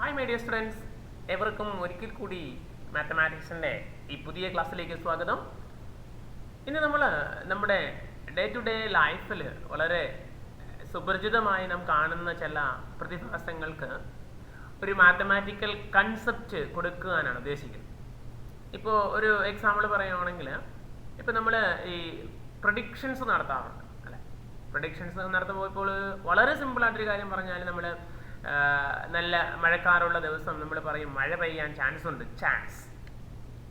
Hi my dear students, എവർക്കും ഒരിക്കൽ കൂടി മാത്തമാറ്റിക്സിൻ്റെ ഈ പുതിയ ക്ലാസ്സിലേക്ക് സ്വാഗതം. ഇനി നമ്മൾ നമ്മുടെ ഡേ ടു ഡേ ലൈഫിൽ വളരെ സുപരിചിതമായി നാം കാണുന്ന ചില പ്രതിഭാസങ്ങൾക്ക് ഒരു മാത്തമാറ്റിക്കൽ കൺസെപ്റ്റ് കൊടുക്കാനാണ് ഉദ്ദേശിക്കുന്നത്. ഇപ്പോൾ ഒരു എക്സാമ്പിൾ പറയുകയാണെങ്കിൽ, ഇപ്പോൾ നമ്മൾ ഈ പ്രഡിക്ഷൻസ് നടത്താറുണ്ട് അല്ലേ. പ്രഡിക്ഷൻസ് നടത്തുമ്പോൾ ഇപ്പോൾ വളരെ സിമ്പിളായിട്ടൊരു കാര്യം പറഞ്ഞാൽ, നമ്മൾ നല്ല മഴക്കാറുള്ള ദിവസം നമ്മൾ പറയും മഴ പെയ്യാൻ ചാൻസ് ഉണ്ട്, ചാൻസ്.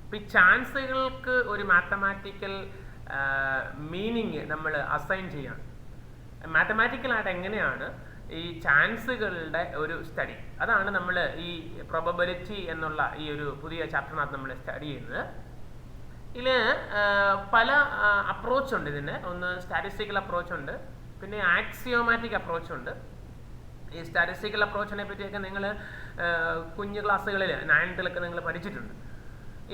അപ്പോൾ ഈ ചാൻസുകൾക്ക് ഒരു മാത്തമാറ്റിക്കൽ മീനിങ് നമ്മൾ അസൈൻ ചെയ്യണം. മാത്തമാറ്റിക്കലായിട്ട് എങ്ങനെയാണ് ഈ ചാൻസുകളുടെ ഒരു സ്റ്റഡി, അതാണ് നമ്മൾ ഈ പ്രോബബിലിറ്റി എന്നുള്ള ഈ ഒരു പുതിയ ചാപ്റ്ററിനകത്ത് നമ്മൾ സ്റ്റഡി ചെയ്യുന്നത്. ഇതിൽ പല അപ്രോച്ച് ഉണ്ട്. ഇതിന് ഒന്ന് സ്റ്റാറ്റിസ്റ്റിക്കൽ അപ്രോച്ച് ഉണ്ട്, പിന്നെ ആക്സിയോമാറ്റിക് അപ്രോച്ച് ഉണ്ട്. ഈ സ്റ്റാറ്റിസ്റ്റിക്കൽ അപ്രോച്ചിനെ പറ്റിയൊക്കെ നിങ്ങൾ കുഞ്ഞു ക്ലാസ്സുകളിൽ 9th നിങ്ങൾ പഠിച്ചിട്ടുണ്ട്.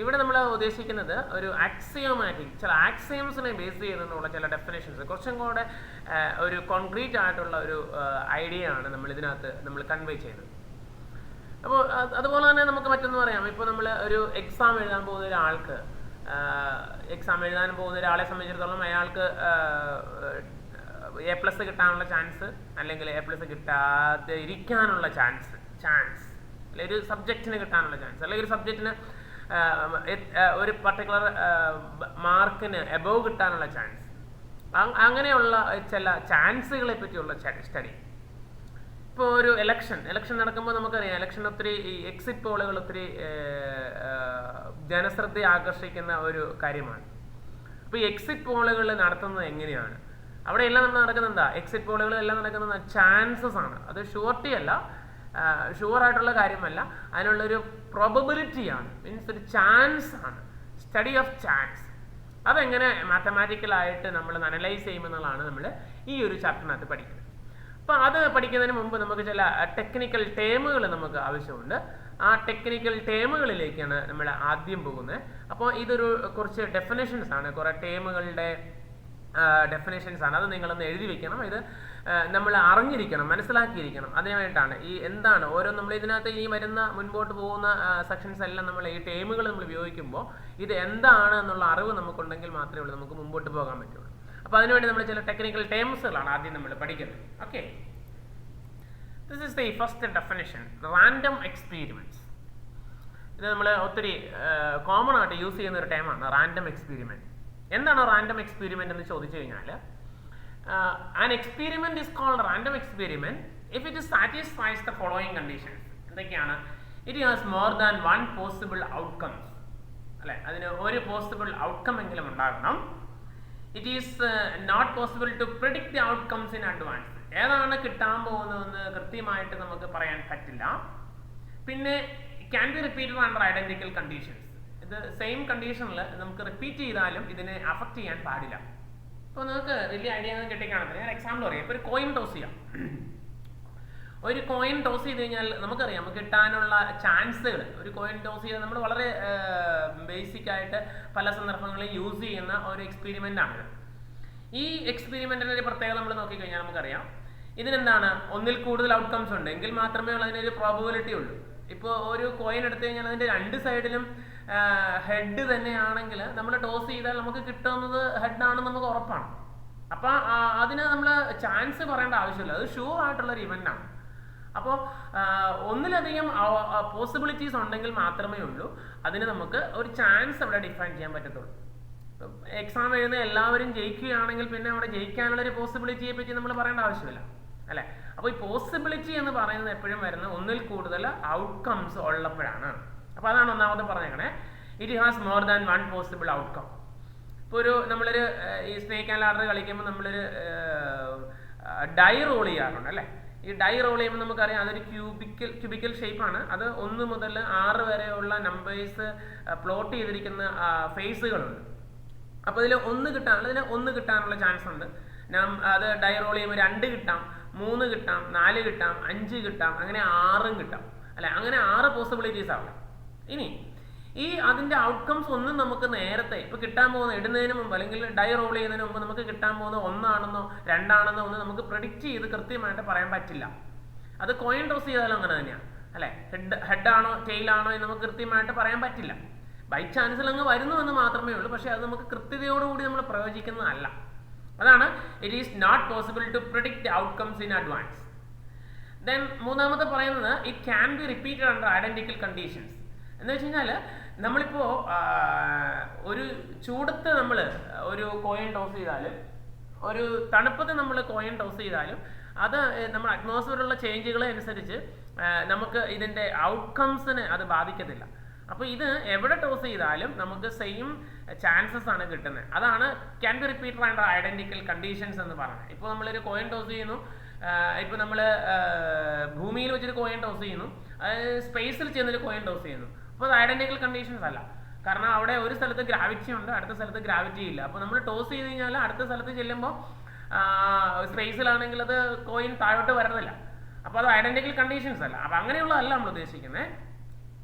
ഇവിടെ നമ്മൾ ഉദ്ദേശിക്കുന്നത് ഒരു ആക്സിയോമാറ്റിക്, ചില ആക്സിയംസിനെ ബേസ് ചെയ്തുകൊണ്ടുള്ള ചില ഡെഫിനേഷൻസ്, കുറച്ചും കൂടെ ഒരു കോൺക്രീറ്റ് ആയിട്ടുള്ള ഒരു ഐഡിയ ആണ് നമ്മൾ ഇതിനകത്ത് നമ്മൾ കൺവേ ചെയ്യുന്നത്. അപ്പോൾ അതുപോലെ തന്നെ നമുക്ക് മറ്റൊന്ന് പറയാം. ഇപ്പോൾ നമ്മൾ ഒരു എക്സാം എഴുതാൻ പോകുന്ന ഒരാൾക്ക്, ഒരാളെ സംബന്ധിച്ചിടത്തോളം അയാൾക്ക് A+ കിട്ടാനുള്ള ചാൻസ്, അല്ലെങ്കിൽ A+ കിട്ടാതെ ഇരിക്കാനുള്ള ചാൻസ്, അല്ലെങ്കിൽ ഒരു സബ്ജക്റ്റിന് കിട്ടാനുള്ള ചാൻസ്, അല്ലെങ്കിൽ ഒരു സബ്ജക്റ്റിന് ഒരു പർട്ടിക്കുലർ മാർക്കിന് എബോവ് കിട്ടാനുള്ള ചാൻസ്, അങ്ങനെയുള്ള ചില ചാൻസുകളെ പറ്റിയുള്ള സ്റ്റഡി. ഇപ്പോൾ ഒരു ഇലക്ഷൻ നടക്കുമ്പോൾ നമുക്കറിയാം, ഇലക്ഷൻ ഒത്തിരി എക്സിറ്റ് പോളുകൾ ഒത്തിരി ജനശ്രദ്ധ ആകർഷിക്കുന്ന ഒരു കാര്യമാണ്. അപ്പോൾ ഈ എക്സിറ്റ് പോളുകൾ നടത്തുന്നത് എങ്ങനെയാണ്? അവിടെ എല്ലാം നമ്മൾ നടക്കുന്നത് എന്താ? എക്സിറ്റ് പോളുകളെല്ലാം നടക്കുന്നത് ചാൻസസ് ആണ്. അത് ഷുവർട്ടി അല്ല, ഷുവറായിട്ടുള്ള കാര്യമല്ല, അതിനുള്ളൊരു പ്രോബബിലിറ്റിയാണ്, മീൻസ് ഒരു ചാൻസ് ആണ്, സ്റ്റഡി ഓഫ് ചാൻസ്. അതെങ്ങനെ മാത്തമാറ്റിക്കലായിട്ട് നമ്മൾ അനലൈസ് ചെയ്യുമെന്നുള്ളതാണ് നമ്മൾ ഈ ഒരു ചാപ്റ്ററിനകത്ത് പഠിക്കുന്നത്. അപ്പോൾ അത് പഠിക്കുന്നതിന് മുമ്പ് നമുക്ക് ചില ടെക്നിക്കൽ ടേമുകൾ നമുക്ക് ആവശ്യമുണ്ട്. ആ ടെക്നിക്കൽ ടേമുകളിലേക്കാണ് നമ്മൾ ആദ്യം പോകുന്നത്. അപ്പോൾ ഇതൊരു കുറച്ച് ഡെഫിനേഷൻസ് ആണ്, കുറേ ടേമുകളുടെ ഡെഫിനേഷൻസ് ആണ്. അത് നിങ്ങളൊന്ന് എഴുതി വെക്കണം. ഇത് നമ്മൾ അറിഞ്ഞിരിക്കണം, മനസ്സിലാക്കിയിരിക്കണം. അതിനായിട്ടാണ് ഈ എന്താണ് ഓരോ നമ്മൾ ഇതിനകത്ത് ഈ വരുന്ന മുൻപോട്ട് പോകുന്ന സെക്ഷൻസ് എല്ലാം നമ്മൾ ഈ ടേമുകൾ നമ്മൾ ഉപയോഗിക്കുമ്പോൾ ഇത് എന്താണ് എന്നുള്ള അറിവ് നമുക്കുണ്ടെങ്കിൽ മാത്രമേ ഉള്ളൂ നമുക്ക് മുമ്പോട്ട് പോകാൻ പറ്റുള്ളൂ. അപ്പോൾ അതിനുവേണ്ടി നമ്മൾ ചില ടെക്നിക്കൽ ടേംസുകളാണ് ആദ്യം നമ്മൾ പഠിക്കുന്നത്. Okay, this is the first definition, random experiments. ഇത് നമ്മൾ ഒത്തിരി കോമൺ ആയിട്ട് യൂസ് ചെയ്യുന്ന ഒരു ടേമാണ് റാൻഡം എക്സ്പീരിമെന്റ്. എന്താണ് റാൻഡം എക്സ്പീരിമെന്റ് എന്ന് ചോദിച്ചു കഴിഞ്ഞാൽ, an experiment is called random experiment if it satisfies the following conditions. എന്തൊക്കെയാണ്? It has more than one possible outcomes, അല്ലെ, അതിന് ഒരു പോസിബിൾ ഔട്ട്കം എങ്കിലും ഉണ്ടാകണം. It is not possible to predict the outcomes in advance. ഏതാണ് കിട്ടാൻ പോകുന്നതെന്ന് കൃത്യമായിട്ട് നമുക്ക് പറയാൻ പറ്റില്ല. പിന്നെ can be repeated under identical conditions. ഇത് സെയിം കണ്ടീഷനിൽ നമുക്ക് റിപ്പീറ്റ് ചെയ്താലും ഇതിനെ അഫക്റ്റ് ചെയ്യാൻ പാടില്ല. ഇപ്പോൾ നിങ്ങൾക്ക് വലിയ ഐഡിയ ഒന്നും കിട്ടിക്കാണത്തില്ല. ഞാൻ എക്സാമ്പിൾ പറയാം. ഇപ്പോൾ ഒരു കോയിൻ ടോസ് ചെയ്യാം. ഒരു കോയിൻ ടോസ് ചെയ്ത് കഴിഞ്ഞാൽ നമുക്കറിയാം നമുക്ക് കിട്ടാനുള്ള ചാൻസുകൾ. ഒരു കോയിൻ ടോസ് ചെയ്താൽ നമ്മൾ വളരെ ബേസിക് ആയിട്ട് പല സന്ദർഭങ്ങളിൽ യൂസ് ചെയ്യുന്ന ഒരു എക്സ്പെരിമെൻ്റ് ആണിത്. ഈ എക്സ്പെരിമെൻറ്റിൻ്റെ ഒരു പ്രത്യേകത നമ്മൾ നോക്കിക്കഴിഞ്ഞാൽ നമുക്കറിയാം, ഇതിനെന്താണ്, ഒന്നിൽ കൂടുതൽ ഔട്ട്കംസ് ഉണ്ട് എങ്കിൽ മാത്രമേ അതിനൊരു പ്രോബബിലിറ്റി ഉള്ളൂ. ഇപ്പോൾ ഒരു കോയിൻ എടുത്തു കഴിഞ്ഞാൽ അതിൻ്റെ രണ്ട് സൈഡിലും ഹെഡ് തന്നെയാണെങ്കിൽ നമ്മൾ ടോസ് ചെയ്താൽ നമുക്ക് കിട്ടുന്നത് ഹെഡാണെന്ന് നമുക്ക് ഉറപ്പാണ്. അപ്പം അതിന് നമ്മൾ ചാൻസ് പറയേണ്ട ആവശ്യമില്ല, അത് ഷുവർ ആയിട്ടുള്ളൊരു ഇവൻ്റാണ്. അപ്പോൾ ഒന്നിലധികം പോസിബിലിറ്റീസ് ഉണ്ടെങ്കിൽ മാത്രമേ ഉള്ളൂ അതിന് നമുക്ക് ഒരു ചാൻസ് അവിടെ ഡിഫൈൻ ചെയ്യാൻ പറ്റത്തുള്ളൂ. എക്സാം എഴുതുന്ന എല്ലാവരും ജയിക്കുകയാണെങ്കിൽ പിന്നെ അവിടെ ജയിക്കാനുള്ളൊരു പോസിബിലിറ്റിയെ പറ്റി നമ്മൾ പറയേണ്ട ആവശ്യമില്ല, അല്ലേ. അപ്പോൾ ഈ പോസിബിലിറ്റി എന്ന് പറയുന്നത് എപ്പോഴും വരുന്ന ഒന്നിൽ കൂടുതൽ ഔട്ട്കംസ് ഉള്ളപ്പോഴാണ്. അപ്പോൾ അതാണ് ഒന്നാമത് പറഞ്ഞേക്കണേ, it has more than one possible outcome. ഇപ്പോൾ നമ്മളൊരു ഈ സ്നേക്ക് ആൻഡ് ലാഡർ കളിക്കുമ്പോൾ നമ്മളൊരു ഡൈ റോൾ ചെയ്യാറുണ്ട്, അല്ലേ. ഈ ഡൈ റോൾ ചെയ്യുമ്പോൾ നമുക്കറിയാം അതൊരു ക്യൂബിക്കൽ ഷേപ്പാണ്. അത് 1 മുതൽ 6 വരെയുള്ള നമ്പേഴ്സ് പ്ലോട്ട് ചെയ്തിരിക്കുന്ന ഫേസുകളുണ്ട്. അപ്പോൾ ഇതിൽ 1 കിട്ടാനുള്ള ചാൻസ് ഉണ്ട്. അത് ഡൈ റോൾ ചെയ്യുമ്പോൾ 2 കിട്ടാം, 3 കിട്ടാം, 4 കിട്ടാം, 5 കിട്ടാം, അങ്ങനെ 6 കിട്ടാം, അല്ലെ. അങ്ങനെ 6 പോസിബിലിറ്റീസ് ആവും. ഇനി ഈ അതിൻ്റെ ഔട്ട്കംസ് ഒന്നും നമുക്ക് നേരത്തെ ഇപ്പോൾ കിട്ടാൻ പോകുന്ന ഇടുന്നതിന് മുമ്പ് അല്ലെങ്കിൽ ഡൈ റോൾ ചെയ്യുന്നതിന് മുമ്പ് നമുക്ക് കിട്ടാൻ പോകുന്ന 1 ആണെന്നോ 2 ആണെന്നോ ഒന്നും നമുക്ക് പ്രെഡിക്റ്റ് ചെയ്ത് കൃത്യമായിട്ട് പറയാൻ പറ്റില്ല. അത് കോയിൻ ടോസ് ചെയ്താലും അങ്ങനെ തന്നെയാണ്. അല്ലെ. ഹെഡാണോ ടെയിലാണോ എന്ന് നമുക്ക് കൃത്യമായിട്ട് പറയാൻ പറ്റില്ല. ബൈ ചാൻസിൽ അങ്ങ് വരുന്നു എന്ന് മാത്രമേ ഉള്ളൂ. പക്ഷെ അത് നമുക്ക് കൃത്യതയോടുകൂടി നമ്മൾ പ്രവചിക്കുന്നതല്ല. അതാണ് it is not possible to predict outcomes in advance. Then മൂന്നാമത്തെ പറയുന്നത് it can be repeated under identical conditions. എന്ന് വെച്ച് കഴിഞ്ഞാൽ നമ്മളിപ്പോൾ ഒരു ചൂടത്ത് നമ്മൾ ഒരു കോയിൻ ടോസ് ചെയ്താലും ഒരു തണുപ്പത്ത് നമ്മൾ കോയിൻ ടോസ് ചെയ്താലും അത് നമ്മൾ അറ്റ്മോസ്ഫിയറിലുള്ള ചേഞ്ചുകളെ അനുസരിച്ച് നമുക്ക് ഇതിൻ്റെ ഔട്ട്കംസിന് അത് ബാധിക്കത്തില്ല. അപ്പോൾ ഇത് എവിടെ ടോസ് ചെയ്താലും നമുക്ക് സെയിം ചാൻസസ് ആണ് കിട്ടുന്നത്. അതാണ് can be repeated under identical conditions എന്ന് പറയുന്നത്. ഇപ്പോൾ നമ്മളൊരു കോയിൻ ടോസ് ചെയ്യുന്നു, ഇപ്പോൾ നമ്മൾ ഭൂമിയിൽ വെച്ചൊരു കോയിൻ ടോസ് ചെയ്യുന്നു, സ്പേസിൽ ചെന്നൊരു കോയിൻ ടോസ് ചെയ്യുന്നു. അപ്പോൾ അത് ഐഡന്റിക്കൽ കണ്ടീഷൻസ് അല്ല. കാരണം അവിടെ ഒരു സ്ഥലത്ത് ഗ്രാവിറ്റി ഉണ്ട്, അടുത്ത സ്ഥലത്ത് ഗ്രാവിറ്റി ഇല്ല. അപ്പോൾ നമ്മൾ ടോസ് ചെയ്ത് കഴിഞ്ഞാൽ അടുത്ത സ്ഥലത്ത് ചെല്ലുമ്പോൾ സ്പേസിലാണെങ്കിൽ അത് കോയിൻ താഴോട്ട് വരുന്നില്ല. അപ്പോൾ അത് ഐഡന്റിക്കൽ കണ്ടീഷൻസ് അല്ല. അപ്പോൾ അങ്ങനെയുള്ളതല്ല നമ്മൾ ഉദ്ദേശിക്കുന്നത്.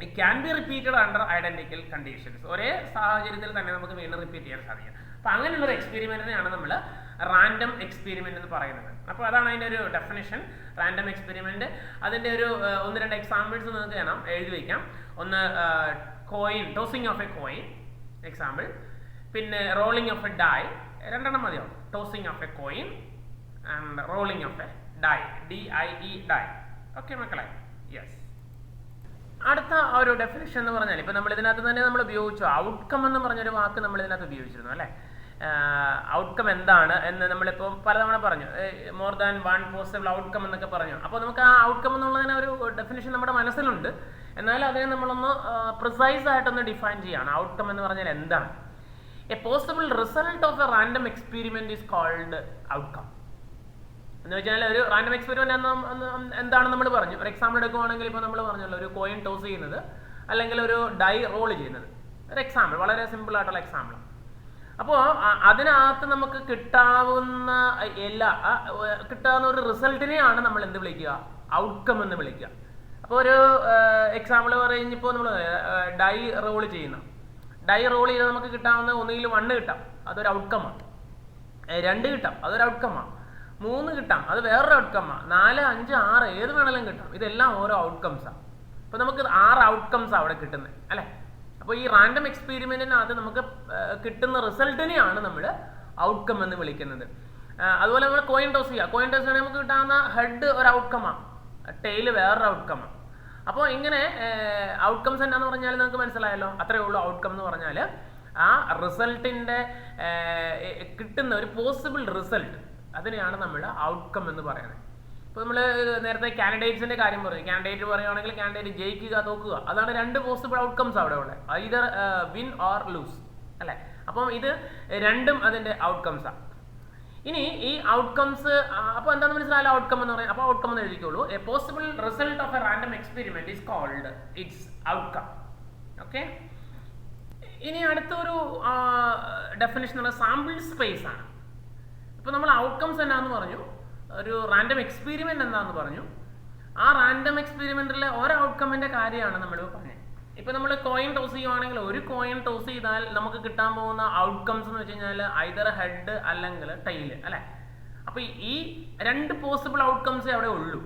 It can be repeated under identical conditions. ഒരേ സാഹചര്യത്തിൽ തന്നെ നമുക്ക് വീണ്ടും റിപ്പീറ്റ് ചെയ്യാൻ സാധിക്കും. അപ്പോൾ അങ്ങനെയുള്ളൊരു എക്സ്പെരിമെന്റിനെയാണ് നമ്മൾ റാൻഡം എക്സ്പെരിമെന്റ് എന്ന് പറയുന്നത്. അപ്പോൾ അതാണ് അതിൻ്റെ ഒരു ഡെഫിനിഷൻ, റാൻഡം എക്സ്പെരിമെന്റ്. അതിൻ്റെ ഒരു 1-2 എക്സാമ്പിൾസ് നിങ്ങൾക്ക് കാണാം, എഴുതി വയ്ക്കാം. ഒന്ന് coin, tossing of a coin example. പിന്നെ റോളിംഗ് ഓഫ് എ ഡൈ, 2 മതിയാവും. Tossing of a coin and rolling of a die, DIE die. Okay മക്കളെ, യെസ്. അടുത്ത ഒരു ഡെഫിനിഷൻ എന്ന് പറഞ്ഞാൽ ഇപ്പം നമ്മൾ ഇതിനകത്ത് തന്നെ നമ്മൾ ഉപയോഗിച്ചു ഔട്ട്കം എന്ന് പറഞ്ഞൊരു വാക്ക് നമ്മൾ ഇതിനകത്ത് ഉപയോഗിച്ചിരുന്നു അല്ലേ. ഔട്ട്കം എന്താണ് എന്ന് നമ്മളിപ്പോൾ പലതവണ പറഞ്ഞു. മോർ ദാൻ 1 പോസിബിൾ ഔട്ട്കം എന്നൊക്കെ പറഞ്ഞു. അപ്പോൾ നമുക്ക് ആ ഔട്ട്കം എന്നുള്ളതിന് ഒരു ഡെഫിനിഷൻ നമ്മുടെ മനസ്സിലുണ്ട്. എന്നാൽ അതിനെ നമ്മളൊന്ന് പ്രിസൈസ് ആയിട്ടൊന്ന് ഡിഫൈൻ ചെയ്യുകയാണ്. ഔട്ട്കം എന്ന് പറഞ്ഞാൽ എന്താണ്? A possible result of a random experiment is called outcome. എന്ന് വെച്ചാൽ ഒരു റാൻഡം എക്സ്പെരിമെന്റ് എന്താണെന്ന് നമ്മൾ പറഞ്ഞു. ഒരു എക്സാമ്പിൾ എടുക്കുവാണെങ്കിൽ ഇപ്പോൾ നമ്മൾ പറഞ്ഞല്ലോ, ഒരു കോയിൻ ടോസ് ചെയ്യുന്നത് അല്ലെങ്കിൽ ഒരു ഡൈ റോൾ ചെയ്യുന്നത്, ഒരു എക്സാമ്പിൾ, വളരെ സിമ്പിൾ ആയിട്ടുള്ള എക്സാമ്പിൾ. അപ്പോൾ അതിനകത്ത് നമുക്ക് കിട്ടാവുന്ന ഒരു റിസൾട്ടിനെയാണ് നമ്മൾ എന്ത് വിളിക്കുക? ഔട്ട്കം എന്ന് വിളിക്കുക. അപ്പോൾ ഒരു എക്സാമ്പിൾ പറയുമ്പോൾ നമ്മൾ ഡൈ റോൾ ചെയ്താൽ നമുക്ക് കിട്ടാവുന്ന ഒന്നുകിൽ 1 കിട്ടാം, അതൊരു ഔട്ട്കമാണ്. 2 കിട്ടാം, അതൊരു ഔട്ട്കമാണ്. 3 കിട്ടാം, അത് വേറൊരു ഔട്ട്കമാണ്. 4, 5, 6 ഏത് വേണമെങ്കിലും കിട്ടാം. ഇതെല്ലാം ഓരോ ഔട്ട്കംസാണ്. അപ്പോൾ നമുക്ക് 6 ഔട്ട്കംസാണ് അവിടെ കിട്ടുന്നത് അല്ലേ. അപ്പോൾ ഈ റാൻഡം എക്സ്പെരിമെന്റിനകത്ത് നമുക്ക് കിട്ടുന്ന റിസൾട്ടിനെയാണ് നമ്മൾ ഔട്ട്കം എന്ന് വിളിക്കുന്നത്. അതുപോലെ നമ്മൾ കോയിൻ ടോസ് ചെയ്യുകയാണെങ്കിൽ നമുക്ക് കിട്ടാവുന്ന ഹെഡ് ഒരു ഔട്ട്കമാണ്, ടെയിൽ വേറൊരു ഔട്ട്കമാണ്. അപ്പോൾ ഇങ്ങനെ ഔട്ട്കംസ് എന്താണെന്ന് പറഞ്ഞാൽ നിങ്ങൾക്ക് മനസ്സിലായല്ലോ. അത്രയേ ഉള്ളൂ ഔട്ട്കം എന്ന് പറഞ്ഞാൽ. ആ റിസൾട്ടിൻ്റെ കിട്ടുന്ന ഒരു പോസിബിൾ റിസൾട്ട്, അതിനെയാണ് നമ്മൾ ഔട്ട്കം എന്ന് പറയുന്നത്. ഇപ്പോൾ നമ്മൾ നേരത്തെ കാൻഡിഡേറ്റ്സിൻ്റെ കാര്യം പറയും. കാൻഡിഡേറ്റ് പറയുകയാണെങ്കിൽ കാൻഡിഡേറ്റ് ജയിക്കുക, തോക്കുക, അതാണ് 2 പോസിബിൾ ഔട്ട്കംസ് അവിടെ ഉള്ളത്. ഐദർ വിൻ ഓർ ലൂസ് അല്ലേ. അപ്പം ഇത് രണ്ടും അതിൻ്റെ ഔട്ട്കംസാണ്. ഇനി ഈ ഔട്ട്കംസ് അപ്പോൾ എന്താണെന്ന് മനസ്സിലായാലും ഔട്ട്കം എന്ന് പറയാം. അപ്പോൾ ഔട്ട്കം എന്ന് എഴുതിക്കോളൂ. A possible result of a random experiment is called its outcome. Okay. ഇനി അടുത്തൊരു ഡെഫിനിഷൻ ഉള്ള സാമ്പിൾ സ്പേസ് ആണ്. ഇപ്പോൾ നമ്മൾ ഔട്ട്കംസ് എന്താണെന്ന് പറഞ്ഞു, ഒരു റാൻഡം എക്സ്പെരിമെന്റ് എന്താണെന്ന് പറഞ്ഞു. ആ റാൻഡം എക്സ്പെരിമെന്റിലെ ഓരോ ഔട്ട്കമ്മിന്റെ കാര്യമാണ് നമ്മൾ പറഞ്ഞത്. ഇപ്പോൾ നമ്മൾ കോയിൻ ടോസ് ചെയ്യുവാണെങ്കിൽ ഒരു കോയിൻ ടോസ് ചെയ്താൽ നമുക്ക് കിട്ടാൻ പോകുന്ന ഔട്ട്കംസ് എന്ന് വെച്ച് കഴിഞ്ഞാൽ ഐദർ ഹെഡ് അല്ലെങ്കിൽ ടെയിൽ അല്ലേ. അപ്പോൾ ഈ 2 പോസിബിൾ ഔട്ട്കംസേ അവിടെ ഉള്ളൂ.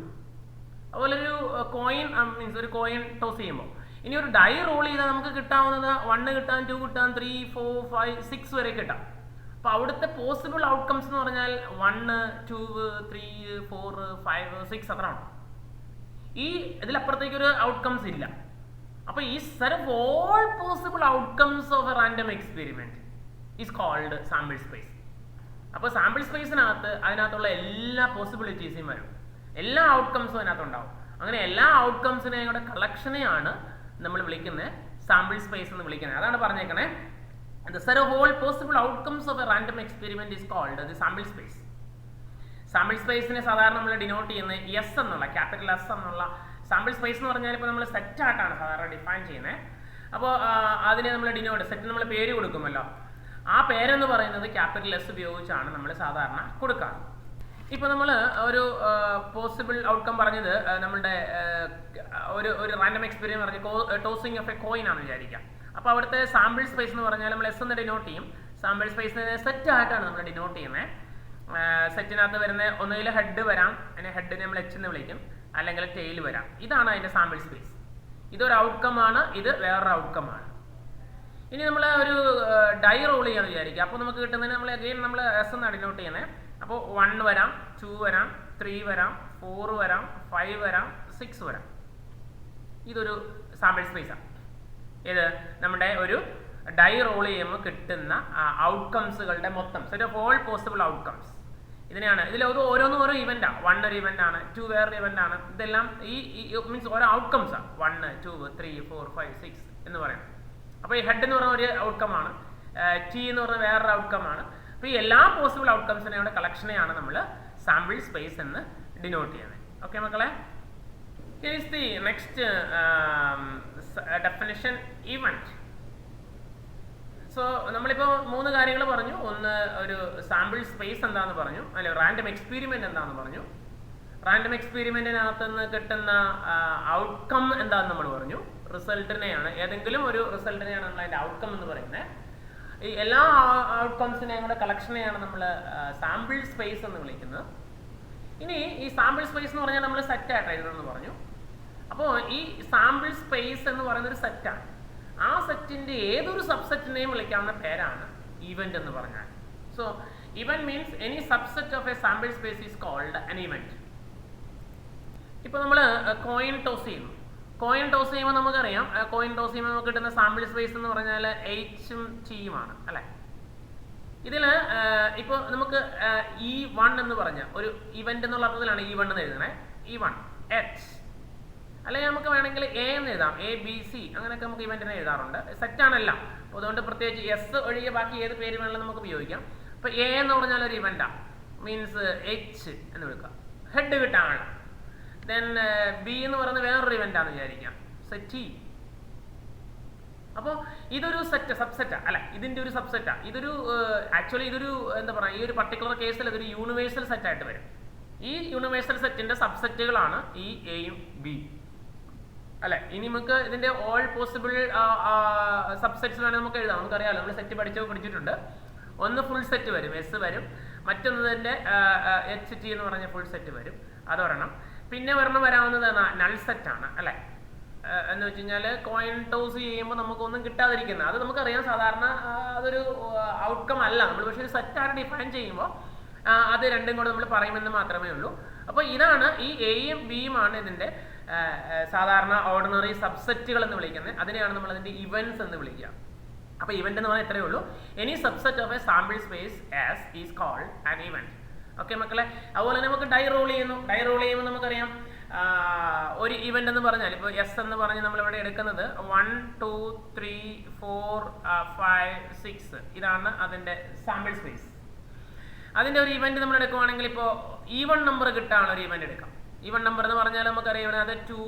അതുപോലെ ഒരു കോയിൻ മീൻസ് ഒരു കോയിൻ ടോസ് ചെയ്യുമ്പോൾ ഇനി ഒരു ഡൈ റോൾ ചെയ്താൽ നമുക്ക് കിട്ടാവുന്നത് 1 കിട്ടാൻ, 2 കിട്ടാൻ, 3, 4, 5, 6 വരെ കിട്ടാം. അപ്പോൾ അവിടുത്തെ പോസിബിൾ ഔട്ട്കംസ് എന്ന് പറഞ്ഞാൽ 1, 2, 3, 4, 5, 6 അത്രയാണ്. ഈ ഇതിലപ്പുറത്തേക്ക് ഒരു ഔട്ട്കംസ് ഇല്ല. അപ്പോൾ ഈ set of all possible outcomes of a random experiment is called sample space. അപ്പോൾ സാമ്പിൾ സ്പേസിനകത്ത് അതിനകത്തുള്ള എല്ലാ പോസിബിലിറ്റീസും വരും, എല്ലാ ഔട്ട്കംസും അതിനകത്തുണ്ടാവും. അങ്ങനെ എല്ലാ ഔട്ട്കംസിനെയും കൂടെ കളക്ഷനെയാണ് നമ്മൾ വിളിക്കുന്നത് സാമ്പിൾ സ്പേസ് എന്ന് വിളിക്കുന്നത്. അതാണ് പറഞ്ഞേക്കണേ. The set of all possible outcomes of a random experiment is called the sample space. Sample സ്പേസിനെ സാധാരണ നമ്മൾ ഡിനോട്ട് ചെയ്യുന്നത് എസ് എന്നുള്ള, ക്യാപിറ്റൽ എസ് എന്നുള്ള സാമ്പിൾ സ്പേസ് എന്ന് പറഞ്ഞാൽ ഇപ്പോൾ നമ്മൾ സെറ്റ് ആയിട്ടാണ് സാധാരണ ഡിഫൈൻ ചെയ്യുന്നത്. അപ്പോൾ അതിനെ നമ്മൾ ഡിനോട്ട്, സെറ്റ് നമ്മൾ പേര് കൊടുക്കുമല്ലോ, ആ പേരെന്ന് പറയുന്നത് ക്യാപിറ്റൽ എസ് ഉപയോഗിച്ചാണ് നമ്മൾ സാധാരണ കൊടുക്കുക. ഇപ്പോൾ നമ്മൾ ഒരു പോസിബിൾ ഔട്ട്കം പറഞ്ഞത് നമ്മളുടെ ഒരു റാൻഡം എക്സ്പെരിമെന്റ് പറഞ്ഞ് ടോസിങ് ഓഫ് എ കോയിൻ ആണെന്ന് വിചാരിക്കാം. അപ്പോൾ അവിടുത്തെ സാമ്പിൾ സ്പേസ് എന്ന് പറഞ്ഞാൽ നമ്മൾ എസ് എന്ന് ഡിനോട്ട് ചെയ്യും. സാമ്പിൾ സ്പേസിനെ സെറ്റ് ആയിട്ടാണ് നമ്മൾ ഡിനോട്ട് ചെയ്യുന്നത്. സെറ്റിനകത്ത് വരുന്ന ഒന്നുകിൽ ഹെഡ് വരാം, അതിനെ ഹെഡിനെ നമ്മൾ എച്ച് എന്ന് വിളിക്കും. അല്ലെങ്കിൽ ടെയിൽ വരാം. ഇതാണ് അതിൻ്റെ സാമ്പിൾ സ്പേസ്. ഇതൊരു ഔട്ട്കമാണ്, ഇത് വേറൊരു ഔട്ട്കമാണ്. ഇനി നമ്മൾ ഒരു ഡൈ റോൾ ചെയ്യാന്ന് വിചാരിക്കുക. അപ്പോൾ നമുക്ക് കിട്ടുന്നതിന് നമ്മൾ അഗെയിൻ നമ്മൾ എസ് എന്ന് ഡിനോട്ട് ചെയ്യണേ. അപ്പോൾ 1 വരാം, 2 വരാം, 3 വരാം, 4 വരാം, 5 വരാം, 6 വരാം. ഇതൊരു സാമ്പിൾ സ്പേസാണ്. ഇത് നമ്മുടെ ഒരു ഡൈ റോൾ ചെയ്യുമ്പോൾ കിട്ടുന്ന ഔട്ട്കംസുകളുടെ മൊത്തം set of all possible outcomes. ഇതിനെയാണ് ഇതിൽ ഓരോന്നും ഓരോ ഇവൻ്റാണ്. 1 ഒരു ഇവൻ്റ് ആണ്, 2 വേറൊരു ഇവൻ്റ് ആണ്. ഇതെല്ലാം ഈ മീൻസ് ഓരോ ഔട്ട്കംസാണ്. 1, 2, 3, 4, 5, 6 എന്ന് പറയുന്നത്. അപ്പോൾ ഈ ഹെഡ് എന്ന് പറഞ്ഞ ഒരു ഔട്ട്കമാണ്, ടി എന്ന് പറഞ്ഞ വേറൊരു ഔട്ട്കമാണ്. അപ്പോൾ ഈ എല്ലാ പോസിബിൾ ഔട്ട്കംസിനെയുടെ കളക്ഷനെയാണ് നമ്മൾ സാമ്പിൾ സ്പേസ് എന്ന് ഡിനോട്ട് ചെയ്യുന്നത്. ഓക്കെ മക്കളെ, is the next definition event. So നമ്മളിപ്പോൾ 3 കാര്യങ്ങൾ പറഞ്ഞു. ഒന്ന് ഒരു സാമ്പിൾ സ്പേസ് എന്താണെന്ന് പറഞ്ഞു, അല്ലെ റാൻഡം എക്സ്പെരിമെൻ്റ് എന്താണെന്ന് പറഞ്ഞു. റാൻഡം എക്സ്പെരിമെൻറ്റിനകത്ത് നിന്ന് കിട്ടുന്ന ഔട്ട്കം എന്താണെന്ന് നമ്മൾ പറഞ്ഞു. റിസൾട്ടിനെയാണ്, ഏതെങ്കിലും ഒരു റിസൾട്ടിനെയാണ് നമ്മൾ അതിൻ്റെ ഔട്ട്കം എന്ന് പറയുന്നത്. ഈ എല്ലാ ഔട്ട്കംസിനെയും കൂടെ കളക്ഷനെയാണ് നമ്മൾ സാമ്പിൾ സ്പേസ് എന്ന് വിളിക്കുന്നത്. ഇനി ഈ സാമ്പിൾ സ്പേസ് എന്ന് പറഞ്ഞാൽ നമ്മൾ സെറ്റായിട്ട് എഴുതണമെന്ന് പറഞ്ഞു. അപ്പോൾ ഈ സാമ്പിൾ സ്പേസ് എന്ന് പറയുന്ന ഒരു സെറ്റാണ്. ആ സെറ്റിൻ്റെ ഏതൊരു സബ്സെറ്റിനെയും വിളിക്കാവുന്ന പേരാണ് ഈവൻ്റ് എന്ന് പറഞ്ഞാൽ. So event means any subset of a sample space is called an event. ഇപ്പോൾ നമ്മൾ കോയിൻ ടോസ് ചെയ്യുന്നു. കോയിൻ ടോസ് ചെയ്യുമ്പോൾ നമുക്കറിയാം, കോയിൻ ടോസ് ചെയ്യുമ്പോൾ നമുക്ക് കിട്ടുന്ന സാമ്പിൾ സ്പേസ് എന്ന് പറഞ്ഞാൽ എച്ചും ടിയുമാണ് അല്ലേ. ഇതിൽ ഇപ്പോൾ നമുക്ക് E1 എന്ന് പറഞ്ഞ ഒരു ഇവൻ്റ് എന്നുള്ള അർത്ഥത്തിലാണ് E1 എന്ന് എഴുതണേ. E1 H, അല്ലെങ്കിൽ നമുക്ക് വേണമെങ്കിൽ A എന്ന് എഴുതാം, ABC, അങ്ങനെയൊക്കെ നമുക്ക് ഇവൻറ്റിനെ എഴുതാറുണ്ട്. സെറ്റാണെല്ലാം. അപ്പോൾ അതുകൊണ്ട് പ്രത്യേകിച്ച് എസ് ഒഴികെ ബാക്കി ഏത് പേര് വേണമെങ്കിലും നമുക്ക് ഉപയോഗിക്കാം. അപ്പോൾ A എന്ന് പറഞ്ഞാൽ ഒരു ഇവൻ്റാണ്, മീൻസ് H എന്ന് വിളിക്കുക, ഹെഡ് കിട്ടാനുള്ള. ദെൻ B എന്ന് പറയുന്നത് വേറൊരു ഇവൻ്റാണെന്ന് വിചാരിക്കാം, T. അപ്പോൾ ഇതൊരു സബ്സെറ്റാണ് അല്ല, ഇതിൻ്റെ ഒരു സബ്സെറ്റാണ്. ഇതൊരു ആക്ച്വലി ഇതൊരു എന്താ പറയുക, ഈ ഒരു പർട്ടിക്കുലർ കേസിൽ ഇതൊരു യൂണിവേഴ്സൽ സെറ്റായിട്ട് വരും. ഈ യൂണിവേഴ്സൽ സെറ്റിൻ്റെ സബ്സെറ്റുകളാണ് ഈ എയും ബിയും അല്ലെ. ഇനി നമുക്ക് ഇതിൻ്റെ ഓൾ പോസിബിൾ സബ്സെറ്റ്സ് വേണമെങ്കിൽ നമുക്ക് എഴുതാം. നമുക്കറിയാമല്ലോ, നമ്മൾ സെറ്റ് പഠിച്ചിട്ടുണ്ട്. ഒന്ന് ഫുൾ സെറ്റ് വരും, എസ് വരും. മറ്റൊന്നതിൻ്റെ HT എന്ന് പറഞ്ഞ ഫുൾ സെറ്റ് വരും, അതൊരെണ്ണം. പിന്നെ ഒരെണ്ണം വരാവുന്നത് നൾ സെറ്റാണ് അല്ലേ. എന്ന് വെച്ച് കഴിഞ്ഞാൽ കോയിൻ ടോസ് ചെയ്യുമ്പോൾ നമുക്കൊന്നും കിട്ടാതിരിക്കുന്നത്, അത് നമുക്കറിയാം. സാധാരണ അതൊരു ഔട്ട്കം അല്ല, നമ്മൾ പക്ഷേ ഒരു സെറ്റാണ് ഡിഫൈൻ ചെയ്യുമ്പോൾ അത് രണ്ടും കൂടെ നമ്മൾ പറയുമെന്ന് മാത്രമേ ഉള്ളൂ. അപ്പോൾ ഇതാണ് ഈ എയും ബിയുമാണ് ഇതിൻ്റെ സാധാരണ ഓർഡിനറി സബ്സെറ്റുകൾ എന്ന് വിളിക്കുന്നത്. അതിനെയാണ് നമ്മൾ അതിൻ്റെ ഇവൻറ്റ്സ് എന്ന് വിളിക്കുക. അപ്പോൾ ഇവൻ്റ് എന്ന് പറഞ്ഞാൽ ഇത്രയേ ഉള്ളൂ. Any subset of a sample space as is called an event. Okay മക്കളെ, അതുപോലെ തന്നെ നമുക്ക് ഡൈ റോൾ ചെയ്യുന്നു. ഡൈ റോൾ ചെയ്യുമ്പോൾ നമുക്കറിയാം, ഒരു ഇവൻ്റ് എന്ന് പറഞ്ഞാൽ ഇപ്പോൾ എസ് എന്ന് പറഞ്ഞ് നമ്മളിവിടെ എടുക്കുന്നത് 1, 2, 3, 4, 5, 6 ഇതാണ് അതിൻ്റെ സാമ്പിൾ സ്പേസ്. അതിൻ്റെ ഒരു ഇവൻ്റ് നമ്മൾ എടുക്കുവാണെങ്കിൽ ഇപ്പോൾ ഈവൺ നമ്പർ കിട്ടാനുള്ള ഒരു ഇവൻ്റ് എടുക്കാം. ഈവൺ നമ്പർ എന്ന് പറഞ്ഞാൽ നമുക്കറിയാം അത് 2,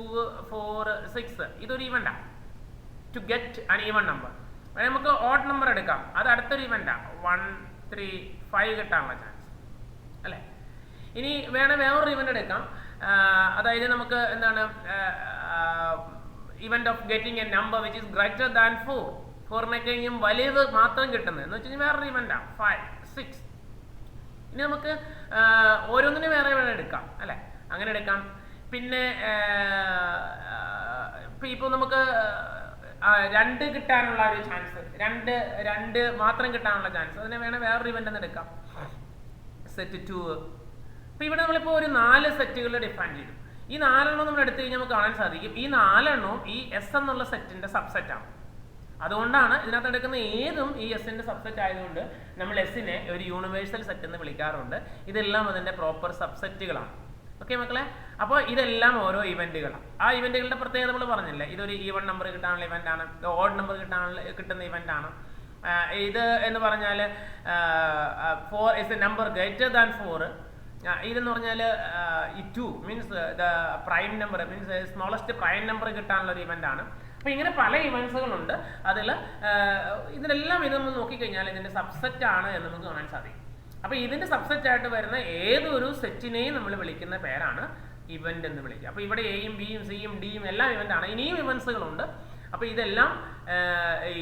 4, 6 ഇതൊരു ഇവൻ്റാണ്. ടു ഗെറ്റ് അൻ ഈവൺ നമ്പർ. നമുക്ക് ഓഡ് നമ്പർ എടുക്കാം, അത് അടുത്തൊരു ഇവൻ്റാണ്. 1, 3, 5 കിട്ടാനുള്ള ചാൻസ് അല്ലേ. ഇനി വേറൊരു ഇവൻ്റ് എടുക്കാം, അതായത് നമുക്ക് എന്താണ് event of getting A number which is greater than 4. 4 വലിയത് മാത്രം കിട്ടുന്നത് എന്ന് വെച്ച് കഴിഞ്ഞാൽ വേറൊരു ഇവൻ്റാണ് 5, 6. ഇനി നമുക്ക് ഓരോന്നിനും വേറെ വേണം എടുക്കാം അല്ലേ, അങ്ങനെ എടുക്കാം. പിന്നെ ഇപ്പോൾ നമുക്ക് 2 കിട്ടാനുള്ള ഒരു ചാൻസ്, 2 മാത്രം കിട്ടാനുള്ള ചാൻസ്, അതിനെ വേണേൽ വേറൊരു ഇവൻ്റ് എന്ന് എടുക്കാം, സെറ്റ് 2. അപ്പോൾ ഇവിടെ നമ്മളിപ്പോൾ ഒരു 4 സെറ്റുകൾ ഡിഫൈൻ ചെയ്തു. ഈ 4 എണ്ണം നമ്മൾ എടുത്തു കഴിഞ്ഞാൽ നമുക്ക് കാണാൻ സാധിക്കും ഈ 4 എണ്ണവും ഈ എസ് എന്നുള്ള സെറ്റിൻ്റെ സബ്സെറ്റാണ്. അതുകൊണ്ടാണ് ഇതിനകത്ത് എടുക്കുന്ന ഏതും ഈ എസിൻ്റെ സബ്സെറ്റ് ആയതുകൊണ്ട് നമ്മൾ എസിനെ ഒരു യൂണിവേഴ്സൽ സെറ്റ് എന്ന് വിളിക്കാറുണ്ട്. ഇതെല്ലാം അതിൻ്റെ പ്രോപ്പർ സബ്സെറ്റുകളാണ്. ഓക്കെ മക്കളെ, അപ്പോൾ ഇതെല്ലാം ഓരോ ഇവൻറ്റുകളാണ്. ആ ഇവൻറ്റുകളുടെ പ്രത്യേകത നമ്മൾ പറഞ്ഞില്ലേ, ഇതൊരു ഈവൺ നമ്പർ കിട്ടാനുള്ള ഇവൻ്റാണ്, ഓഡ് നമ്പർ കിട്ടുന്ന ഇവൻ്റാണ്. ഇത് എന്ന് പറഞ്ഞാൽ 4 is a number greater than 4. ഇതെന്ന് പറഞ്ഞാൽ ഈ 2 means the prime number means smallest prime number കിട്ടാനുള്ള ഒരു ഇവൻ്റാണ്. അപ്പോൾ ഇങ്ങനെ പല ഇവൻറ്റ്സുകളുണ്ട്. അതിൽ ഇതിലെല്ലാം ഇത് നമ്മൾ നോക്കിക്കഴിഞ്ഞാൽ ഇതിൻ്റെ സബ്സെറ്റ് ആണ് എന്ന് നമുക്ക് കാണാൻ സാധിക്കും. അപ്പോൾ ഇതിൻ്റെ സബ്സെറ്റ് ആയിട്ട് വരുന്ന ഏതൊരു സെറ്റിനെയും നമ്മൾ വിളിക്കുന്ന പേരാണ് ഇവൻ്റ് എന്ന് വിളിക്കുക. അപ്പോൾ ഇവിടെ എയും ബിയും സിയും ഡിയും എല്ലാം ഇവൻ്റാണ്. ഇനിയും ഇവൻറ്റ്സുകളുണ്ട്. അപ്പോൾ ഇതെല്ലാം ഈ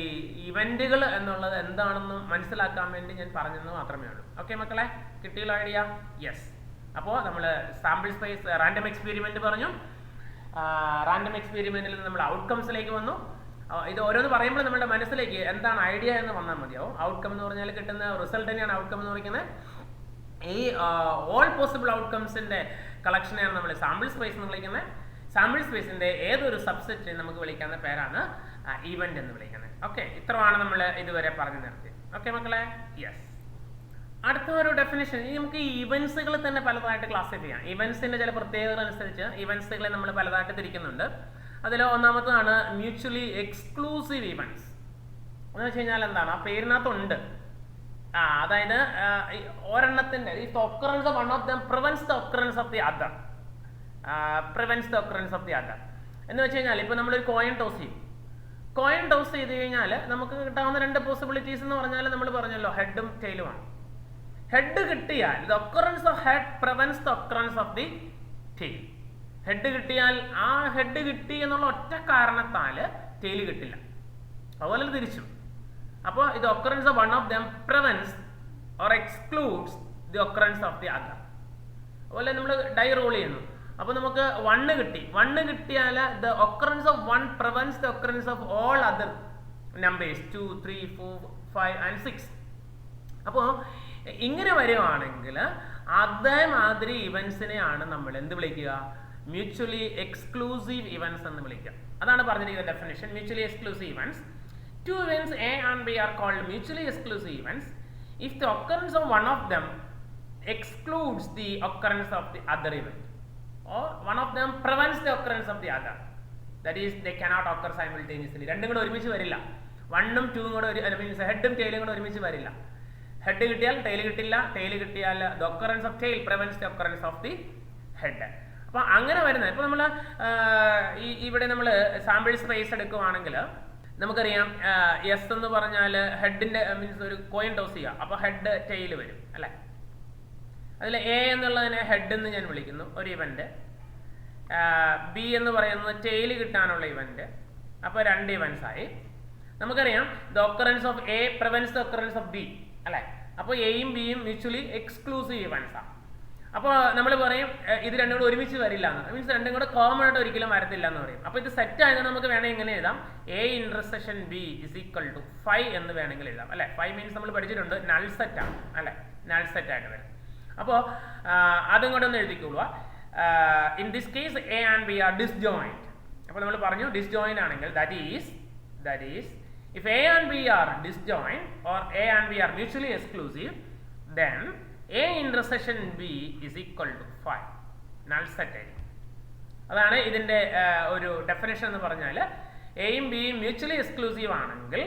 ഇവൻറ്റുകൾ എന്നുള്ളത് എന്താണെന്ന് മനസ്സിലാക്കാൻ വേണ്ടി ഞാൻ പറഞ്ഞെന്ന് മാത്രമേ ഉള്ളൂ. ഓക്കെ മക്കളെ, കിട്ടിയുള്ള ഐഡിയ? യെസ്. അപ്പോൾ നമ്മൾ സാമ്പിൾ സ്പേസ് റാൻഡം എക്സ്പെരിമെന്റ് പറഞ്ഞു. റാൻഡം എക്സ്പെരിമെന്റിൽ നമ്മൾ ഔട്ട്കംസിലേക്ക് വന്നു. ഇത് ഓരോന്ന് പറയുമ്പോൾ നമ്മുടെ മനസ്സിലേക്ക് എന്താണ് ഐഡിയ എന്ന് വന്നാൽ മതിയാവും. ഔട്ട്കം എന്ന് പറഞ്ഞാൽ കിട്ടുന്ന റിസൾട്ട് തന്നെയാണ് ഔട്ട്കം എന്ന് പറയുന്നത്. ഈ ഓൾ പോസിബിൾ ഔട്ട്കംസിന്റെ കളക്ഷനെയാണ് നമ്മൾ സാമ്പിൾ സ്പേസ് എന്ന് വിളിക്കുന്നത്. സാമ്പിൾ സ്പേസിന്റെ ഏതൊരു സബ്സെറ്റ് നമുക്ക് വിളിക്കുന്ന പേരാണ് ഈവന്റ് എന്ന് വിളിക്കുന്നത്. ഓക്കെ, ഇത്രയാണ് നമ്മൾ ഇതുവരെ പറഞ്ഞു നിർത്തിയത്. ഓക്കെ മക്കളെ, യെസ്. അടുത്ത ഒരു ഡെഫിനേഷൻ, നമുക്ക് ഈ ഇവന്റ്സുകൾ തന്നെ പലതായിട്ട് ക്ലാസിഫൈ ചെയ്യാം. ഇവന്റ്സിന്റെ ചില പ്രത്യേകതകൾ അനുസരിച്ച് ഇവന്റ്സുകളെ നമ്മൾ പലതായിട്ട് തിരിക്കുന്നുണ്ട്. അതിൽ ഒന്നാമത്തതാണ് മ്യൂച്വലി എക്സ്ക്ലൂസീവ് ഇവന്റ്സ്. എന്ന് വെച്ച് കഴിഞ്ഞാൽ എന്താണ്, ആ പേരിനകത്തുണ്ട്. അതായത് ഒരെണ്ണത്തിന്റെ ഈ occurrence of one of them prevents the occurrence of the other. എന്ന് വെച്ച് കഴിഞ്ഞാൽ ഇപ്പൊ നമ്മളൊരു കോയിൻ ടോസ് ചെയ്യും. കോയിൻ ടോസ് ചെയ്ത് കഴിഞ്ഞാൽ നമുക്ക് കിട്ടാവുന്ന രണ്ട് പോസിബിലിറ്റീസ് എന്ന് പറഞ്ഞാൽ നമ്മൾ പറഞ്ഞല്ലോ ഹെഡും ടെയിലുമാണ്. ഹെഡ് കിട്ടിയാൽ the occurrence of head prevents the occurrence of the tail. Head കിട്ടിയാൽ ആ ഹെഡ് കിട്ടി എന്നുള്ള ഒറ്റ കാരണത്താൽ ടെയിൽ കിട്ടില്ല. അതുപോലെ തിരിച്ചു. അപ്പോൾ ഇത് occurrence of one of them prevents or excludes the occurrence of the other. അതുപോലെ നമ്മൾ ഡൈ റോൾ ചെയ്യുന്നു. അപ്പോൾ നമുക്ക് 1 കിട്ടി. 1 കിട്ടിയാൽ the occurrence of 1 prevents the occurrence of all other numbers 2, 3, 4, 5 and 6. അപ്പോൾ ഇങ്ങനെ വരുവാണെങ്കിൽ അതേമാതിരി ഇവന്റ്സിനെയാണ് നമ്മൾ എന്ത് വിളിക്കുക, മ്യൂച്വലി എക്സ്ക്ലൂസീവ് ഇവന്റ്സ് എന്ന് വിളിക്കുക. അതാണ് പറഞ്ഞിരിക്കുന്ന definition, mutually exclusive events. Two events A and B are called mutually exclusive events if the occurrence of one of them excludes the occurrence of the other event, or one of them prevents the occurrence of the other. That is, they cannot occur simultaneously. രണ്ടും കൂടെ ഒരുമിച്ച് വരില്ല. 1ഉം 2ഉം കൂടെ means ഹെഡും ടെയിലും കൂടെ ഒരുമിച്ച് വരില്ല. Head കിട്ടിയാൽ tail കിട്ടില്ല, ടെയിൽ കിട്ടിയാൽ the occurrence of tail prevents the occurrence of the head. അപ്പൊ അങ്ങനെ വരുന്നത്. ഇപ്പൊ നമ്മൾ ഇവിടെ നമ്മൾ സാമ്പിൾ സ്പേസ് എടുക്കുവാണെങ്കിൽ നമുക്കറിയാം എസ് എന്ന് പറഞ്ഞാൽ ഹെഡിന്റെ മീൻസ് ഒരു കോയിൻ ടോസ് ചെയ്യുക. അപ്പൊ ഹെഡ് ടെയിൽ വരും അല്ലെ. അതിൽ എ എന്നുള്ളതിനെ ഹെഡ് എന്ന് ഞാൻ വിളിക്കുന്നു, ഒരു ഇവന്റ്. ബി എന്ന് പറയുന്നത് ടെയിൽ കിട്ടാനുള്ള ഇവന്റ്. അപ്പൊ 2 ഇവന്റ്സ് ആയി. നമുക്കറിയാം the occurrence of A prevents the occurrence of B അല്ലെ. അപ്പോൾ എയും ബിയും മ്യൂച്വലി എക്സ്ക്ലൂസീവ് ഇവന്റ്സ് ആണ്. അപ്പോൾ നമ്മൾ പറയും ഇത് രണ്ടും കൂടെ ഒരുമിച്ച് വരില്ല എന്ന്. മീൻസ് രണ്ടും കൂടെ കോമൺ ആയിട്ട് ഒരിക്കലും വരത്തില്ല എന്ന് പറയും. അപ്പോൾ ഇത് സെറ്റ് ആയത് നമുക്ക് വേണമെങ്കിൽ ഇങ്ങനെ എഴുതാം, A intersection B is equal to 5 എന്ന് വേണമെങ്കിൽ എഴുതാം അല്ലെ. 5 മീൻസ് നമ്മൾ പഠിച്ചിട്ടുണ്ട് നൾ സെറ്റ് ആണ് അല്ലെ, നൾ സെറ്റ് ആയിട്ട് വരും. അപ്പോൾ അതും കൂടെ ഒന്ന് എഴുതിക്കൊള്ളുക. In this case A and B are disjoint. അപ്പോൾ നമ്മൾ പറഞ്ഞു ഡിസ്ജോയിന്റ് ആണെങ്കിൽ that is if A and B are disjoint or A and B are mutually exclusive, then A intersection B is equal to 5. Null set ആയിരിക്കും. അതാണ് ഇതിന്റെ ഒരു definition എന്ന് പറഞ്ഞാൽ എയും ബിയും മ്യൂച്വലി എക്സ്ക്ലൂസീവ് ആണെങ്കിൽ,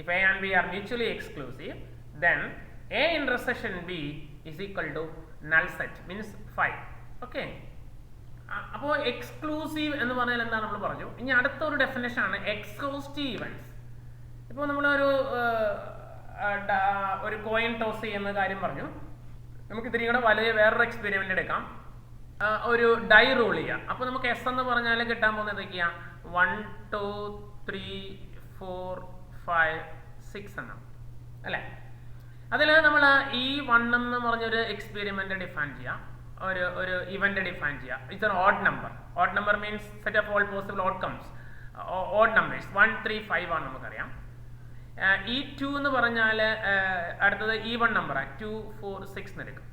if A and B are mutually exclusive, then A intersection B is equal to null set means 5. Okay, അപ്പോൾ എക്സ്ക്ലൂസീവ് എന്ന് പറഞ്ഞാൽ എന്താണ് നമ്മൾ പറഞ്ഞു. ഇനി അടുത്തൊരു ഡെഫിനേഷൻ ആണ് എക്സ്ഹോസ്റ്റീവ് ഇവന്റ്സ്. ഇപ്പോൾ നമ്മളൊരു കോയിൻ ടോസ് ചെയ്യുന്ന കാര്യം പറഞ്ഞു. നമുക്ക് ഇതിരി കൂടെ വലിയ വേറൊരു എക്സ്പെരിമെന്റ് എടുക്കാം. ഒരു ഡൈ റോൾ ചെയ്യാം. അപ്പോൾ നമുക്ക് എസ് എന്ന് പറഞ്ഞാൽ കിട്ടാൻ പോകുന്നത് എന്തൊക്കെയാണ്, 1, 2, 3, 4, 5, 6 എന്നാണ് അല്ലേ. അതിൽ നമ്മൾ ഈ 1 എന്ന് പറഞ്ഞൊരു എക്സ്പെരിമെന്റ് ഡിഫൈൻ ചെയ്യാം, ഒരു ഇവന്റ് ഡിഫൈൻ ചെയ്യാം. It's an odd number. Odd number means set of all possible outcomes. Odd numbers 1, 3, 5 ആണ് നമുക്കറിയാം. ഈ 2 എന്ന് പറഞ്ഞാൽ അടുത്തത് ഈവൺ നമ്പറാണ്, 2, 4, 6 എന്നെടുക്കും.